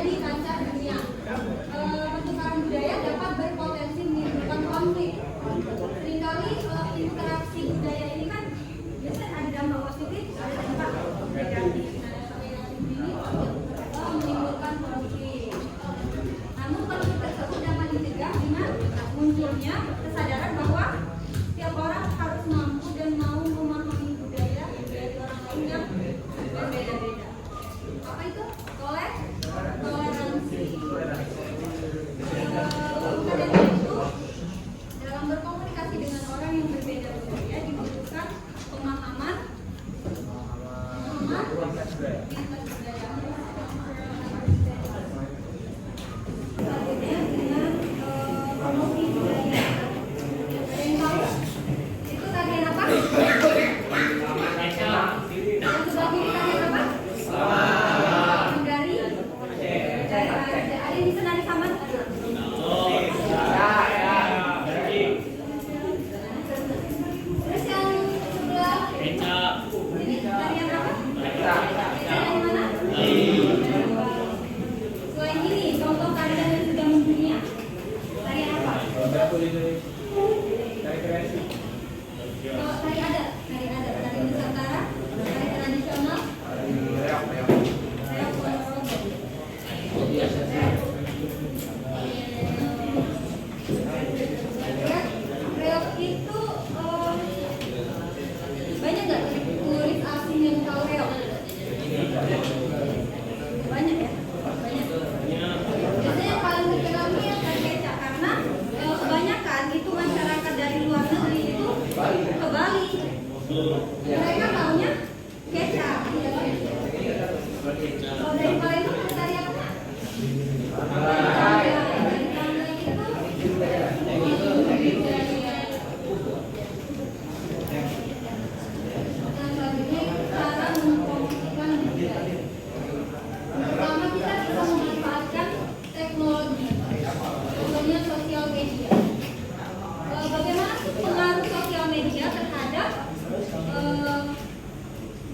di kancah dunia. Pertukaran budaya dapat berpotensi menimbulkan konflik. Seringkali interaksi budaya ini kan biasanya ada dampak positif, ada dampak negatif. Nah, dampak negatif ini menimbulkan konflik. Namun konflik tersebut dapat dicegah dengan munculnya kesadaran bahwa setiap orang harus mampu dan mau memahami budaya dari orang lain yang berbeda-beda. Apa itu? Toleransi. Karena itu dalam berkomunikasi dengan orang yang berbeda budaya dibutuhkan pemahaman lintas budaya. Selanjutnya dengan promosi budaya. Ada yang tahu? Itu bagian apa? Yang sebelah kiri bagian apa? Dari ada yang bisa nari sama? Terus yang sebelah ini tarian apa? Dari mana? Selain ini, contoh tarian yang sudah mendunia. Tarian apa? Tari adat, tari Nusantara, tari tradisional. Reok itu banyak nggak turis asing yang tahu reok? Banyak ya? Banyak. Biasanya yang paling terkenal itu yang tari kecak karena kebanyakan itu masyarakat dari luar negeri itu ke Bali. Mereka tahunya kecak. Kalau dari Palembang ada tari apa? Pertama kita bisa memanfaatkan teknologi, contohnya sosial media. Bagaimana pengaruh sosial media terhadap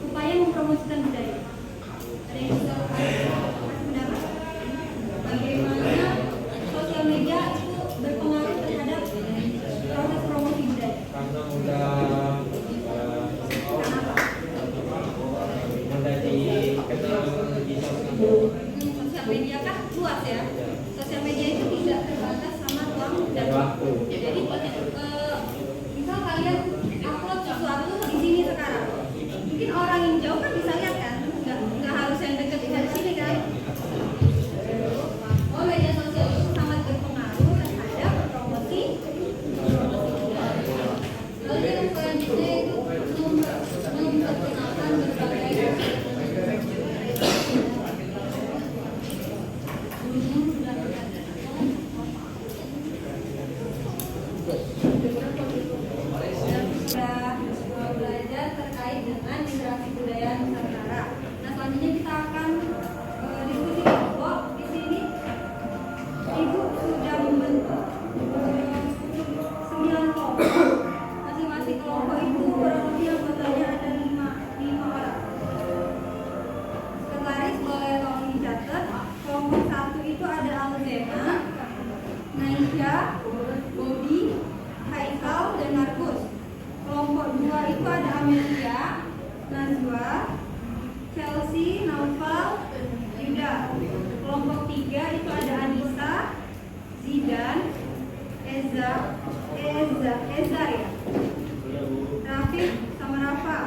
upaya mempromosikan budaya? Ada yang bisa pendapat? Bagaimana sosial media itu berpengaruh terhadap proses promosi budaya? Karena udah di sosial media kan luas ya. Sosial media itu tidak terbatas sama ruang dan waktu. Jadi misal kalian upload sesuatu di sini sekarang, mungkin orang yang jauh kan bisa lihat kan, nggak harus yang dekat di sini kan. Oh, media sosial itu sangat berpengaruh terhadap promosi. Lalu yang selanjutnya itu memperkenalkan berbagai belajar terkait dengan interaksi budaya Nusantara. Nah, selanjutnya kita akan diskusi kelompok. Di sini Ibu sudah membentuk 9 kelompok. Masing-masing kelompok itu kurang lebih anggotanya ada 5 orang. Sekretaris boleh tolong dicatat. Kelompok 1 itu ada Alzena, Naisha, Bobby, Haikal, dan Markus. Kelompok 2 itu ada Amelia, Najwa, Chelsea, Naufal, Yuda. Kelompok 3 itu ada Anissa, Zidan, Eza ya, Rafiq, sama Rafa.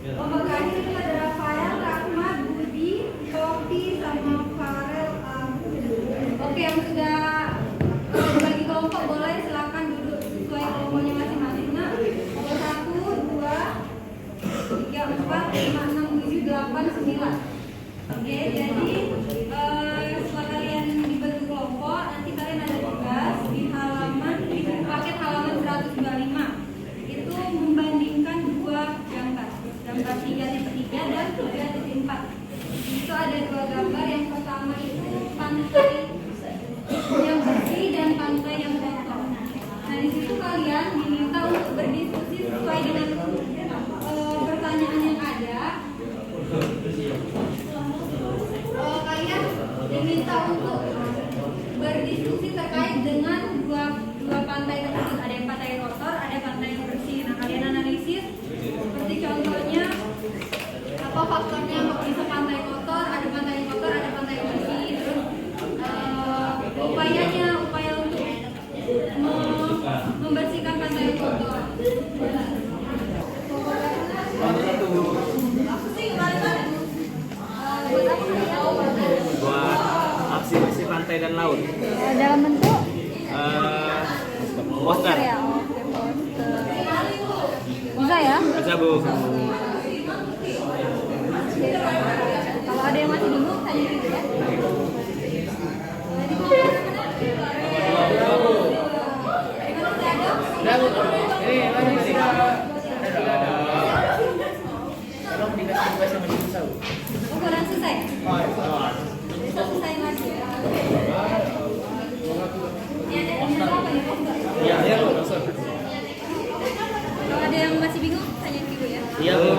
Kelompok terakhir itu ada Rafael, Rahmat, Budi, Kopi, sama Farel. Oke, yang sudah bagi kelompok boleh silakan duduk sesuai kelompoknya masing-masing. Nah, kelompok 1, 2, 3, 4, 5, 6, 7, 8, 9. Oke. instruksi terkait dengan dua pantai tersebut. Ada yang pantai kotor, ada pantai yang bersih. Nah, kalian analisis seperti contohnya apa faktornya kok bisa pantai kotor, ada pantai yang kotor, ada pantai yang bersih. Terus upaya untuk membersihkan pantai yang kotor. Buat aksi bersih pantai dan laut. Dalam bentuk Poster. ya, oke, poster. Bisa ya? Bisa Bu. Kalau ada yang masih bingung tanya gitu ya. Ukuran selesai. Bisa selesai lagi. Ini ada apa nih? Iya, iya Bu. Kalau ada yang masih bingung, tanya dulu ya. Iya Bu.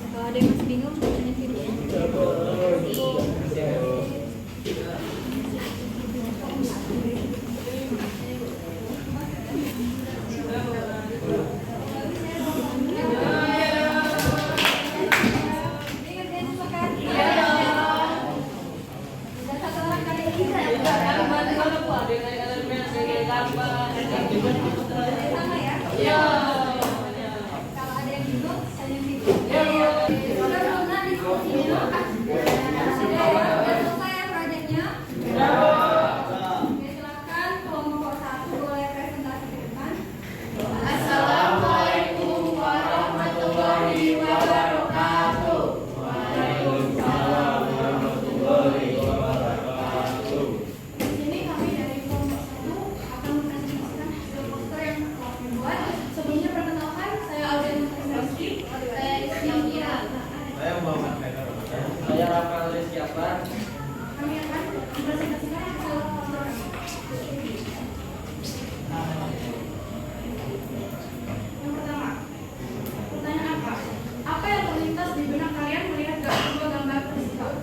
Kalau ada yang masih bingung, tanya dulu ya. Sama ya? Kalau ada yang bingung, tanya dulu. Sudah selesai diskusinya? Sudah selesai ya proyeknya? Oke, silakan kelompok 1 boleh presentasi ke depan. Assalamualaikum warahmatullahi wabarakatuh. Di sini kami dari kelompok 1 akan mempresentasikan hasil poster yang telah kami buat. Sebelumnya perkenalkan, saya Alden Rizky. Saya Isya. Saya Rafael siapa? Kami akan mempresentasikan hasil poster. Yang pertama, pertanyaan apa? Apa yang terlintas di benak kalian melihat dua gambar tersebut?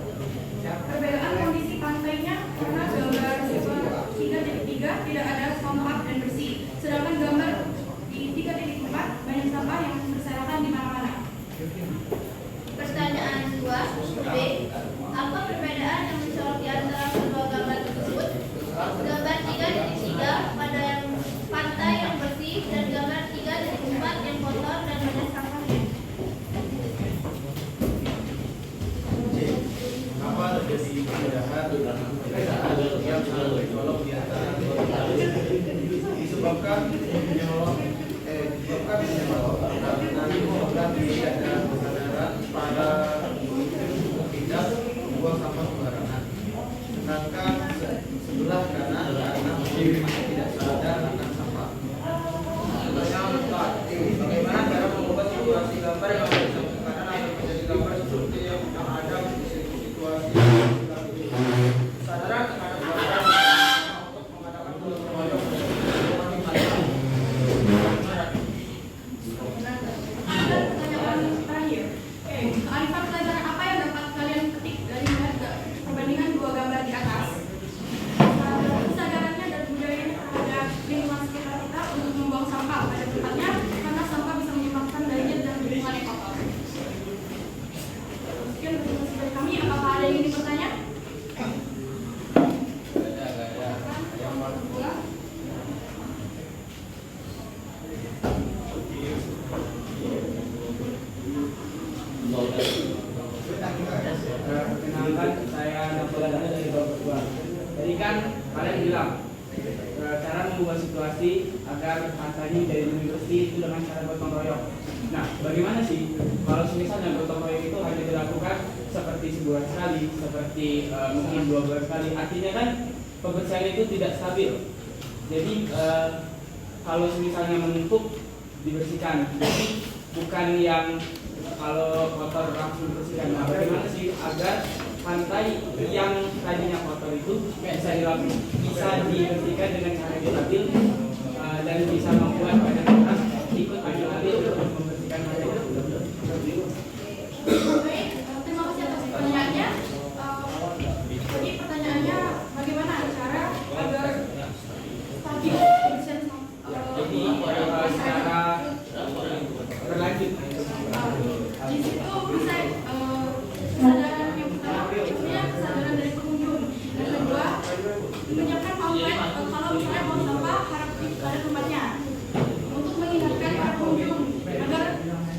Perbedaan kondisi pantainya karena gambar 3.3 tidak ada kompak dan bersih, sedangkan gambar di 3.4 banyak sampah yang berserakan di mana-mana. Pertanyaan 2 B. Apa perbedaan yang mencolok di antara kedua gambar tersebut? Gambar 3.3 pada yang pantai yang bersih dan gambar 3.4 yang kotor dan banyak sampahnya. Apa terjadi perbedaan yang selalu mencolok di antara dua gambar? Disebabkan mencolok karena menyebabkan tidak ada kesadaran pada tidak membuang sampah sembarangan. Sedangkan sebelah kanan karena masih tidak sadar akan sampah. Pertanyaan 4. Bagaimana cara mengubah situasi gambar yang ada di samping kanan agar menjadi gambar seperti yang ada di situasi kesadaran terhadap gambar untuk mengadakan gotong royong Ada pertanyaan terakhir. Oke, kearifan pelajaran apa yang dapat kalian petik dari melihat perbandingan dua gambar di atas? Kesadarannya dan budayanya terhadap lingkungan sekitar kita untuk membuang sampah pada tempatnya, karena sampah bisa menyebabkan banjir dan lingkungan yang kotor. Sekian presentasi dari kami. Apakah ada yang ingin bertanya? Perkenalkan, saya Napoleon dari Bogor. Tadi kan kalian bilang cara mengubah situasi agar pantainya jadi lebih bersih itu dengan cara gotong royong. Nah, bagaimana sih kalau misalnya gotong royong itu hanya dilakukan seperti sebulan sekali, seperti mungkin 2 bulan sekali, artinya kan kebersihan itu tidak stabil. Jadi kalau misalnya menumpuk dibersihkan, jadi bukan yang kalau kotor langsung bersihkan. Nah, bagaimana sih agar pantai yang tadinya kotor itu bisa dibersihkan dengan cara yang stabil dan bisa membuat banyak orang ikut andil untuk membersihkan pantai itu. Baik, terima kasih atas pertanyaannya. Jadi pertanyaannya bagaimana cara agar stabil kebersihan Jadi secara berlanjut. di situ bisa kesadaran yang pertama tentunya kesadaran dari pengunjung, dan kedua menyiapkan pamflet kalau misalnya buang sampah harap ada tempatnya untuk mengingatkan para pengunjung agar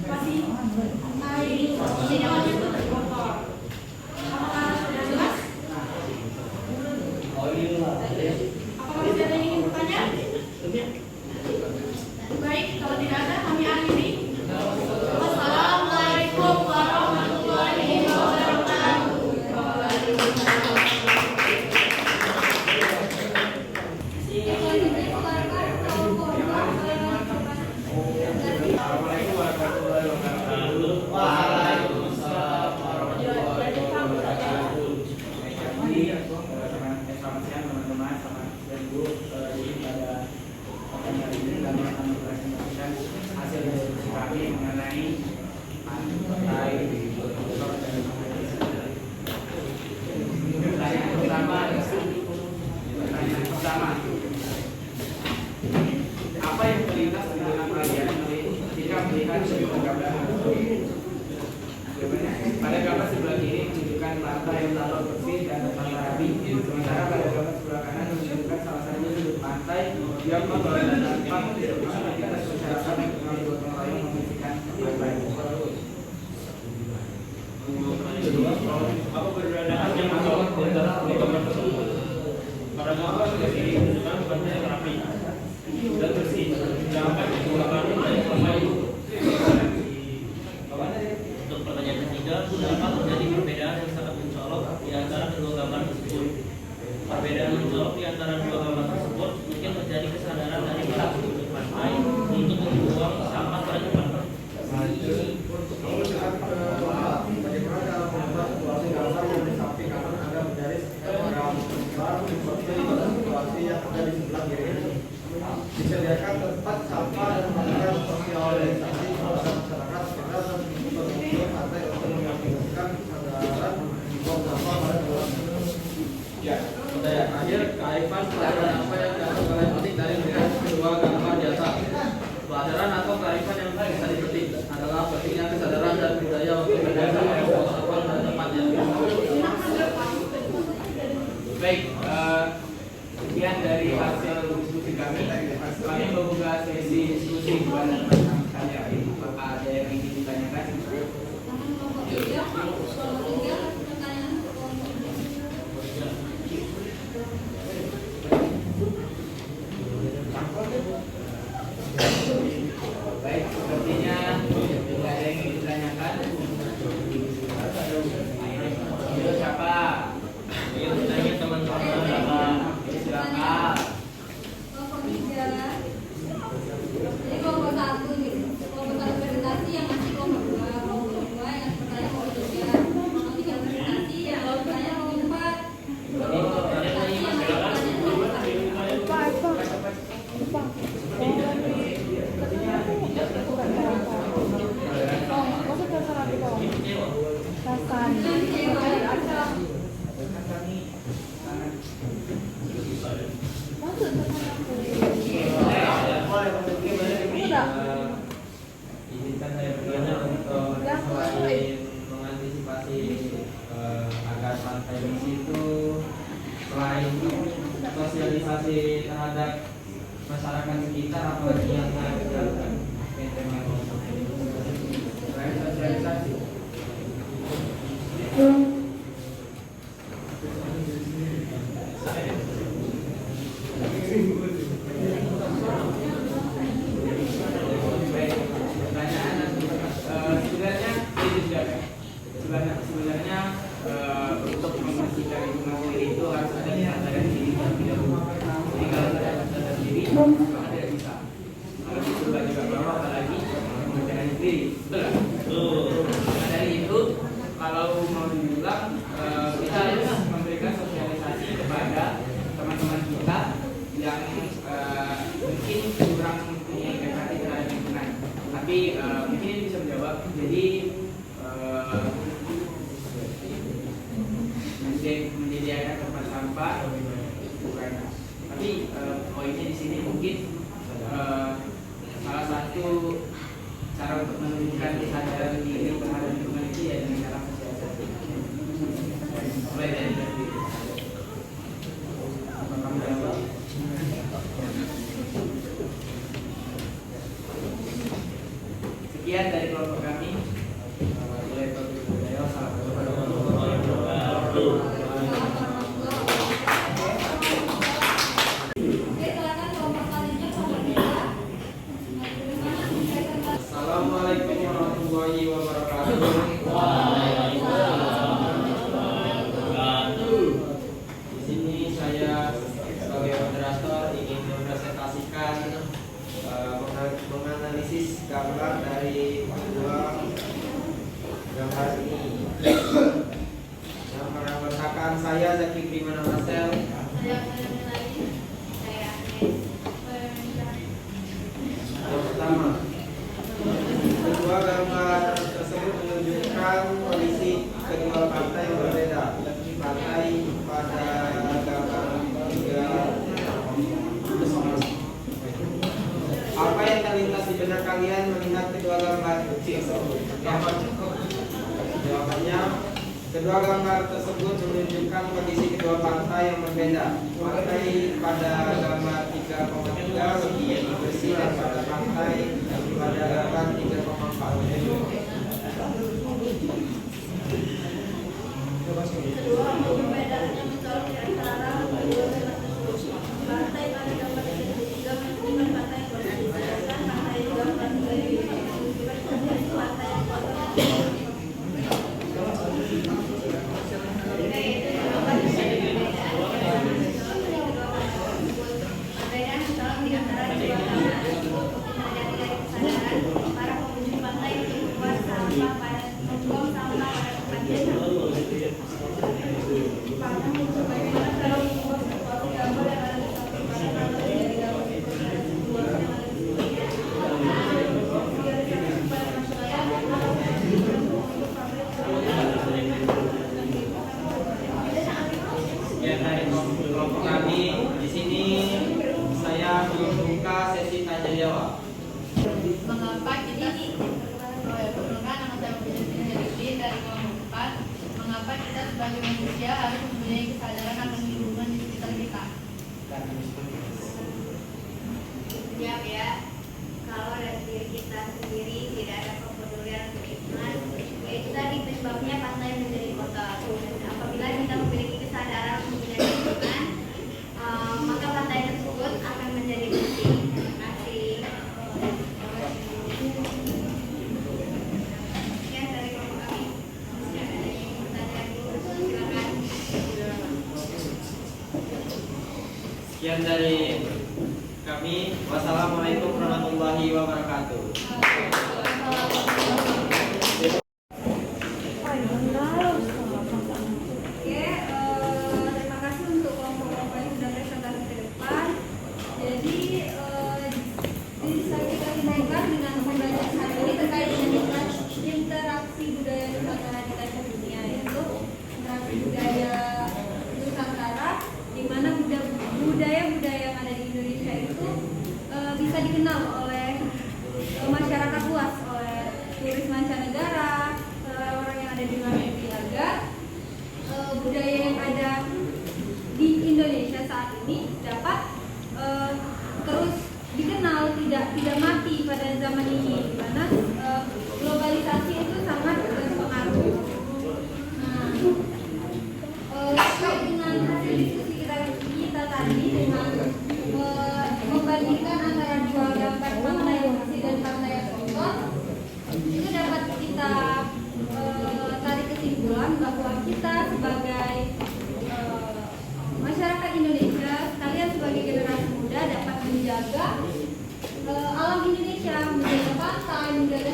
masih di dalamnya itu terkotor. Apakah sudah jelas? Apakah masih ada yang ingin bertanya? Baik, kalau tidak ada kami akhiri. Wassalamualaikum warahmatullahi wabarakatuh. Assalamualaikum warahmatullahi wabarakatuh. Waalaikumsalam warahmatullahi wabarakatuh. Selamat siang teman-teman, selamat siang Bu. Jadi pada pertanyaan ini kami akan mempresentasikan hasil diskusi kami mengenai pantai kotor dan pertanyaan pertama, apa yang terlintas di benak kalian ketika melihat sebuah gambar? Pada gambar sebelah kiri menunjukkan pantai yang tampak bersih dan tertata rapi, sementara pada gambar sebelah kanan menunjukkan salah satu sudut pantai yang kotor dan tampak aktivitas masyarakat yang mengambil gotong royong membersihkan pantai. Apa perbedaan yang masuk di gambar tersebut? Pada gambar sebelah kiri menunjukkan pantai yang rapi dan bersih, sedangkan di sebelah kanan ada pantai Untuk pertanyaan ketiga, kenapa terjadi perbedaan yang sangat mencolok di antara kedua gambar tersebut? Perbedaan mencolok di antara dua gambar tersebut mungkin terjadi kesadaran dari para penduduk pantai untuk membuang sampah pada tempatnya. Bagaimana dalam membuat situasi gambar yang di samping kanan ada menjadi gambar seperti situasi yang ada di sebelah kiri ini. Disediakan tempat sampah dan melakukan sosialisasi kepada masyarakat sekitar dan pengunjung pantai untuk mengakibatkan kesadaran membuang sampah pada tempat. Ya, Pertanyaan akhir, kearifan pelajaran apa yang dapat kalian petik dari melihat kedua gambar di atas? Pelajaran atau kearifan yang bisa dipetik adalah pentingnya kesadaran dan budaya untuk menjaga membuang sampah pada tempatnya. baik. Sekian dari hasil diskusi kami. Kami membuka sesi diskusi kepada teman-teman sekalian. Apakah ada yang ingin ditanyakan? Kelompok 3, pertanyaan kelompok 3. Baik, sepertinya tidak ada yang ingin ditanyakan. Ayo siapa? Ingin bertanya teman-teman. Silakan. Kelompok 3. Jadi kelompok 1 nih. Kelompok 1 presentasi yang masih kelompok 2. Kelompok 2 yang bertanya kelompok 3. Kelompok 3 presentasi yang bertanya kelompok 4. Kelompok presentasi yang masih bertanya kelompok 4. Izinkan saya bertanya untuk selain mengantisipasi agar pantai di situ, selain sosialisasi terhadap masyarakat sekitar, apa lagi yang harus dilakukan? Selain sosialisasi. Sebenarnya untuk membersihkan lingkungan sendiri itu harus ada kesadaran diri terlebih dahulu. Jadi kalau tidak sadar diri, maka tidak bisa. mungkin ini bisa menjawab. Jadi menyediakan tempat sampah bukan. Tapi poinnya di sini mungkin salah satu cara untuk menunjukkan kesadaran diri terhadap lingkungan itu ya dengan cara sosialisasi. Mulai dari diri. Apa kamu jawab? Sekian dari kelompok kami. Mulai dari budaya. Oke, silakan kelompok selanjutnya kelompok 3. Assalamualaikum warahmatullahi wabarakatuh. Di sini saya sebagai moderator ingin mempresentasikan menganalisis gambar dari dua gambar ini. Yang beranggotakan saya Zaki Primana Marcel. Yang pertama, kedua gambar tersebut menunjukkan kondisi kedua pantai yang berbeda. Pantai pada gambar 3. Apa yang terlintas di benak kalian melihat kedua gambar tersebut? Jawabannya, kedua gambar tersebut menunjukkan kondisi kedua pantai yang berbeda. Pantai pada gambar 3,3 lebih bersih daripada pantai pada gambar 3,4. Kedua, perbedaannya mencolok di antara kedua gambar tersebut. Pantai pada gambar 3 menunjukkan pantai yang bersih, sedangkan pantai di gambar 3 menunjukkan kondisi pantai yang kotor. Perbedaan mencolok di antara kedua gambar tersebut terjadi dari kesadaran para pengunjung pantai untuk membuang sampah pada tempat biasa. Bagaimana kalau membuat sebuah gambar yang ada di samping pantai menjadi gambar Ya, dari kelompok kami di sini saya membuka sesi tanya jawab. Mengapa kita perkenalkan nama saya Muhammad dari kelompok 4. Mengapa kita sebagai manusia harus mempunyai kesadaran akan lingkungan di sekitar kita? Jawab ya, kalau dari diri kita sendiri tidak ada kepedulian untuk lingkungan, yaitu tadi penyebabnya pantai menjadi kotor. Dan apabila kita memiliki kesadaran untuk menjaga lingkungan, maka pantai tersebut akan menjadi bersih. Terima kasih. Sekian dari kelompok kami. Jika ada yang ingin bertanya, silakan. Sekian dari kami. Wassalamualaikum warahmatullahi wabarakatuh. Oke, terima kasih untuk kelompok-kelompok yang sudah presentasi ke depan. Jadi, bisa kita hubungkan dengan pembelajaran hari ini terkait dengan interaksi budaya Nusantara di kancah dunia, yaitu interaksi budaya Nusantara, di mana budaya-budaya yang ada di Indonesia itu bisa dikenal oleh masyarakat luas, oleh turis mancanegara, orang yang ada di luar negeri, agar budaya yang ada di Indonesia saat ini dapat terus dikenal, tidak mati pada zaman ini, di mana globalisasi itu sangat berpengaruh. Nah, terkait dengan hasil diskusi kita tadi dengan membandingkan antara dua gambar pantai yang bersih dan pantai yang kotor, itu dapat kita tarik kesimpulan bahwa kita sebagai masyarakat Indonesia, kalian sebagai generasi muda dapat menjaga alam Indonesia, menjaga pantai, menjaga